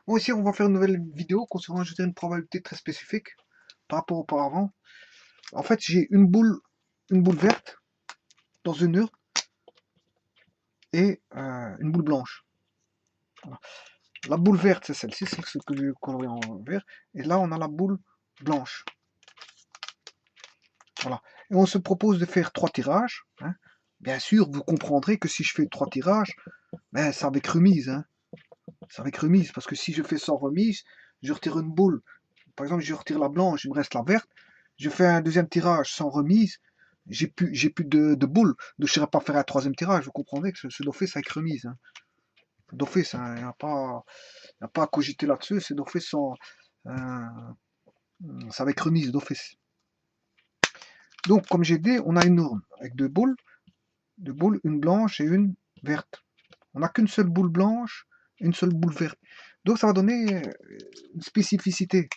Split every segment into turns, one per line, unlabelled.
Bon, ici, on va faire une nouvelle vidéo concernant, je dirais, une probabilité très spécifique par rapport au auparavant. En fait, j'ai une boule verte dans une urne et une boule blanche. Voilà. La boule verte, c'est celle-ci, c'est ce que j'ai coloré en vert. Et là, on a la boule blanche. Voilà. Et on se propose de faire 3 tirages. Hein. Bien sûr, vous comprendrez que si je fais 3 tirages, ben, c'est avec remise. Hein. C'est avec remise, parce que si je fais sans remise, je retire une boule. Par exemple, je retire la blanche, il me reste la verte. Je fais un deuxième tirage sans remise, j'ai plus de boules. Donc je ne saurais pas faire un troisième tirage. Vous comprenez que c'est d'office avec remise. Hein. D'office, hein, il n'y a pas à cogiter là-dessus. C'est d'office sans. C'est avec remise d'office. Donc, comme j'ai dit, on a une urne avec deux boules, une blanche et une verte. On n'a qu'une seule boule blanche, une seule boule verte. Donc, ça va donner une spécificité.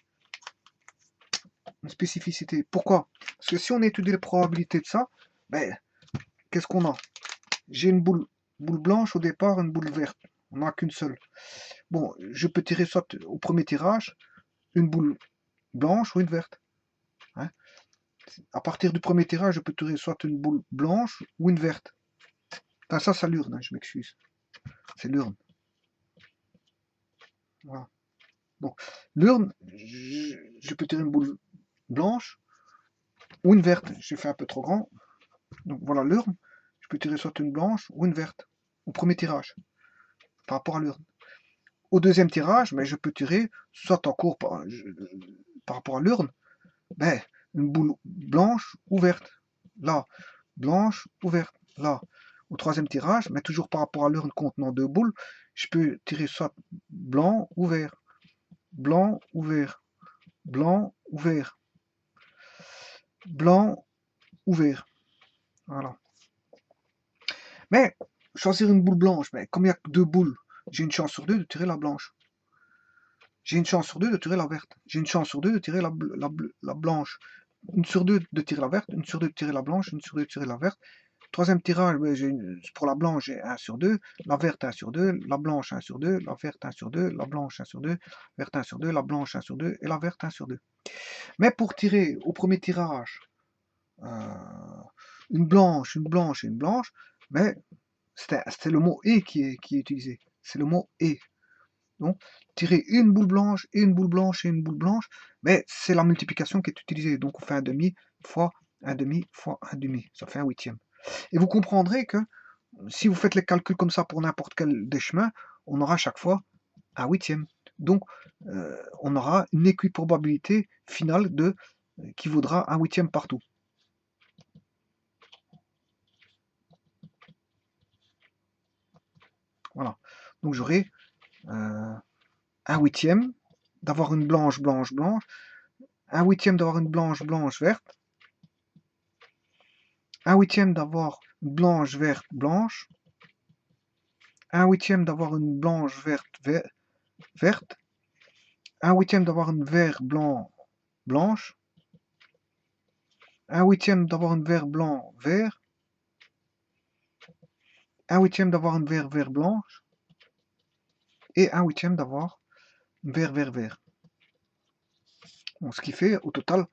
Une spécificité. Pourquoi? Parce que si on étudie les probabilités de ça, ben, qu'est-ce qu'on a? J'ai une boule blanche au départ, une boule verte. On n'a qu'une seule. Bon, je peux tirer soit au premier tirage, une boule blanche ou une verte. Hein. À partir du premier tirage, je peux tirer soit une boule blanche ou une verte. Enfin, ça, c'est l'urne, hein, je m'excuse. C'est l'urne. Voilà. Donc, l'urne, je peux tirer une boule blanche ou une verte. J'ai fait un peu trop grand. Donc voilà l'urne. Je peux tirer soit une blanche ou une verte. Au premier tirage, par rapport à l'urne. Au deuxième tirage, mais je peux tirer soit en cours par rapport à l'urne, ben, une boule blanche ou verte. Là, blanche ou verte. Là. Au troisième tirage, mais toujours par rapport à l'urne contenant deux boules, je peux tirer soit blanc ou vert. Blanc ou vert. Blanc ou vert. Blanc ou vert. Voilà. Mais choisir une boule blanche, mais comme il n'y a que deux boules, j'ai une chance sur deux de tirer la blanche. J'ai une chance sur deux de tirer la verte. J'ai une chance sur deux de tirer la blanche. Une sur deux de tirer la verte, une sur deux de tirer la blanche, une sur deux de tirer la verte. Troisième tirage, pour la blanche, j'ai 1 sur 2, la verte 1 sur 2, la blanche 1 sur 2, la verte 1 sur 2, la blanche 1 sur 2, verte 1 sur 2, la blanche 1 sur 2 et la verte 1 sur 2. Mais pour tirer au premier tirage euh, une blanche et une blanche, mais c'est le mot et qui est utilisé. C'est le mot et. Donc, tirer une boule blanche et une boule blanche et une boule blanche, mais c'est la multiplication qui est utilisée. Donc, on fait un demi fois un demi fois un demi. Ça fait un huitième. Et vous comprendrez que si vous faites les calculs comme ça pour n'importe quel des chemins, on aura à chaque fois un huitième. Donc, on aura une équiprobabilité finale qui vaudra un huitième partout. Voilà. Donc, j'aurai un huitième d'avoir une blanche, blanche, blanche, un huitième d'avoir une blanche, blanche, verte, un huitième d'avoir une blanche, verte, blanche, un huitième d'avoir une blanche, verte, verte, un huitième d'avoir une vert, blanc, blanche, un huitième d'avoir une vert, blanc, vert, un huitième d'avoir une vert, vert, blanche, et un huitième d'avoir une vert, vert, vert. Bon, ce qui fait au total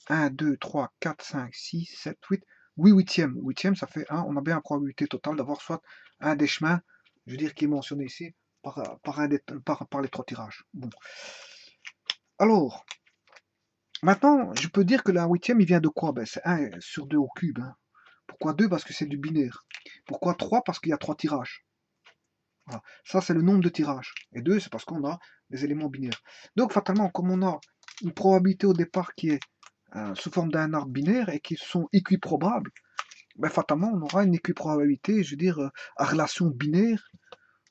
1, 2, 3, 4, 5, 6, 7, 8, 8 huitièmes. Huitième, ça fait 1. On a bien la probabilité totale d'avoir soit un des chemins, je veux dire, qui est mentionné ici, par les 3 tirages. Bon. Alors, maintenant, je peux dire que la huitième, il vient de quoi? Ben, c'est 1 sur 2 au cube. Hein. Pourquoi 2? Parce que c'est du binaire. Pourquoi 3? Parce qu'il y a 3 tirages. Voilà. Ça, c'est le nombre de tirages. Et 2, c'est parce qu'on a des éléments binaires. Donc, fatalement, comme on a une probabilité au départ qui est sous forme d'un arbre binaire et qui sont équiprobables, ben, fatalement, on aura une équiprobabilité, je veux dire, à relation binaire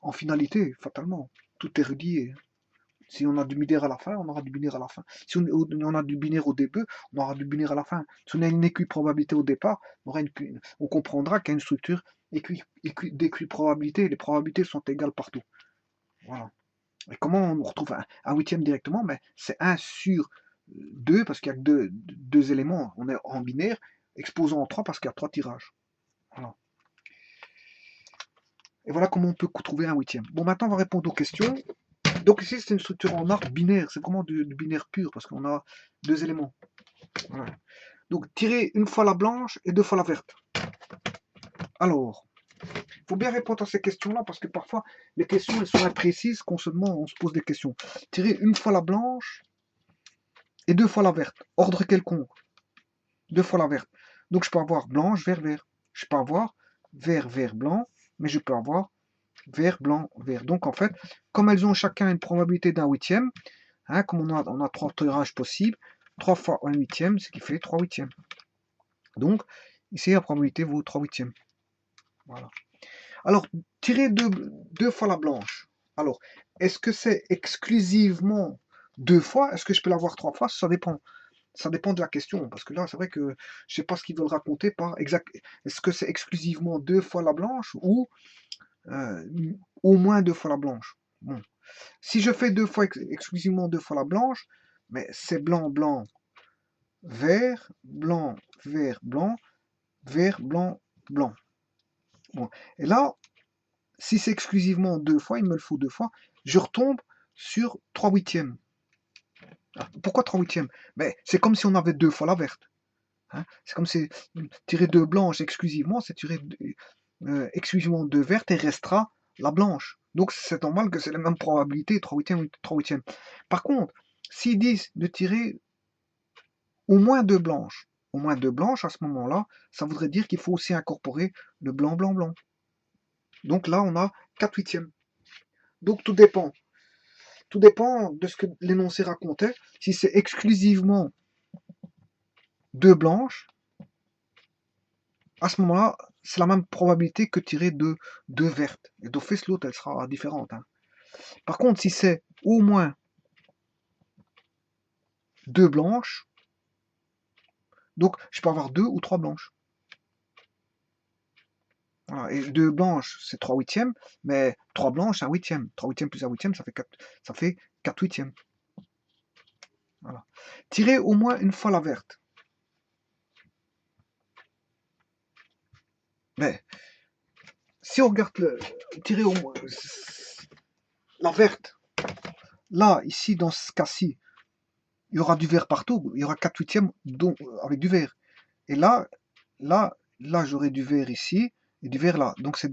en finalité, fatalement. Tout est relié. Si on a du binaire à la fin, on aura du binaire à la fin. Si on a du binaire au début, on aura du binaire à la fin. Si on a une équiprobabilité au départ, on comprendra qu'il y a une structure d'équiprobabilité. Les probabilités sont égales partout. Voilà. Et comment on retrouve un huitième directement? Ben, c'est 1 sur 2, parce qu'il y a que deux éléments. On est en binaire, exposant en 3 parce qu'il y a 3 tirages. Voilà. Et voilà comment on peut trouver un huitième. Bon, maintenant, on va répondre aux questions. Donc ici, c'est une structure en arc binaire. C'est vraiment du binaire pur parce qu'on a deux éléments. Voilà. Donc, tirer une fois la blanche et deux fois la verte. Alors, il faut bien répondre à ces questions-là parce que parfois, les questions elles sont imprécises qu'on se demande, on se pose des questions. Tirer une fois la blanche et deux fois la verte. Ordre quelconque. Deux fois la verte. Donc, je peux avoir blanche, vert, vert. Je peux avoir vert, vert, blanc, mais je peux avoir vert, blanc, vert. Donc, en fait, comme elles ont chacun une probabilité d'un huitième, hein, comme on a trois tirages possibles, 3 fois un huitième, ce qui fait 3 huitièmes. Donc, ici, la probabilité vaut 3 huitièmes. Voilà. Alors, tirer deux fois la blanche. Alors, est-ce que c'est exclusivement deux fois? Est-ce que je peux l'avoir trois fois? Ça dépend. Ça dépend de la question. Parce que là, c'est vrai que je ne sais pas ce qu'ils veulent raconter par exact. Est-ce que c'est exclusivement deux fois la blanche ou au moins deux fois la blanche? Bon. Si je fais exclusivement deux fois la blanche, mais c'est blanc, blanc, vert, blanc, vert, blanc, vert, blanc, blanc. Bon. Et là, si c'est exclusivement deux fois, il me le faut deux fois, je retombe sur 3 huitièmes. Pourquoi 3 huitièmes? Mais c'est comme si on avait deux fois la verte. Hein, c'est comme si tirer deux blanches exclusivement, c'est tirer exclusivement deux vertes et restera la blanche. Donc c'est normal que c'est la même probabilité, 3 huitièmes, 3 huitièmes. Par contre, s'ils disent de tirer au moins deux blanches, à ce moment-là, ça voudrait dire qu'il faut aussi incorporer le blanc, blanc, blanc. Donc là, on a 4 huitièmes. Donc tout dépend. Tout dépend de ce que l'énoncé racontait. Si c'est exclusivement deux blanches, à ce moment-là, c'est la même probabilité que tirer deux vertes. Et d'office, l'autre, elle sera différente. Hein. Par contre, si c'est au moins deux blanches, donc je peux avoir deux ou trois blanches. Voilà. Et deux blanches, c'est 3 huitièmes, mais 3 blanches, c'est un huitième. 3 huitièmes plus un huitième, ça fait 4 huitièmes. Voilà. Tirer au moins une fois la verte. Mais si on regarde tirer au moins la verte, là, ici, dans ce cas-ci, il y aura du vert partout, il y aura 4 huitièmes avec du vert. Et là, j'aurai du vert ici et du vert là. Donc c'est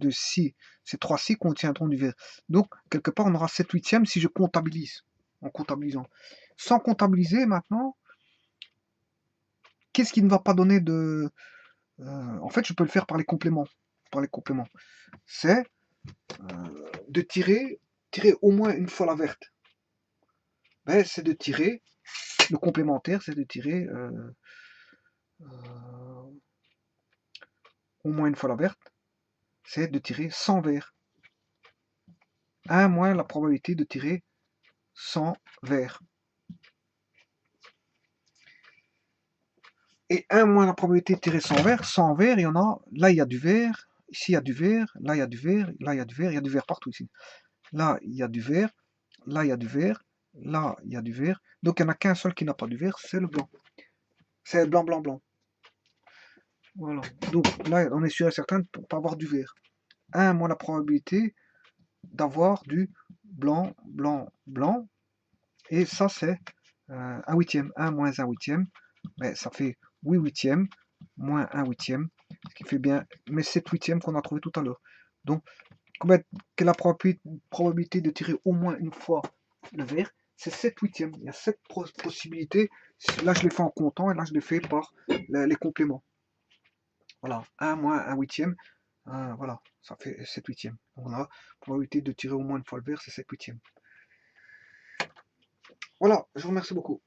ces 3 ci contiendront du vert. Donc quelque part on aura 7 huitièmes si je comptabilise, en comptabilisant. Sans comptabiliser maintenant, qu'est-ce qui ne va pas donner de... en fait je peux le faire par les compléments. C'est de tirer au moins une fois la verte. Ben, c'est de tirer, le complémentaire c'est de tirer au moins une fois la verte, c'est de tirer 100 verts. 1 moins la probabilité de tirer 100 verts. Et 1 moins la probabilité de tirer 100 verts, il y en a, là il y a du vert, ici il y a du vert, là il y a du vert, là il y a du vert, il y a du vert partout ici. Là il y a du vert, là il y a du vert, là il y a du vert. Donc il n'y en a qu'un seul qui n'a pas du vert, c'est le blanc. C'est blanc, blanc, blanc. Voilà. Donc là on est sûr et certain de ne pas avoir du vert. 1 moins la probabilité d'avoir du blanc, blanc, blanc. Et ça, c'est un huitième. 1 moins un huitième. Mais ça fait 8 huitièmes moins un huitième. Ce qui fait bien mais 7 huitièmes qu'on a trouvé tout à l'heure. Donc, quelle est la probabilité de tirer au moins une fois le vert? C'est 7 huitièmes. Il y a 7 possibilités. Là, je les fais en comptant et là, je les fais par les compléments. Voilà. 1 moins un huitième. Voilà, ça fait 7 huitièmes. Donc, on a la probabilité de tirer au moins une fois le vert, c'est 7 huitièmes. Voilà, je vous remercie beaucoup.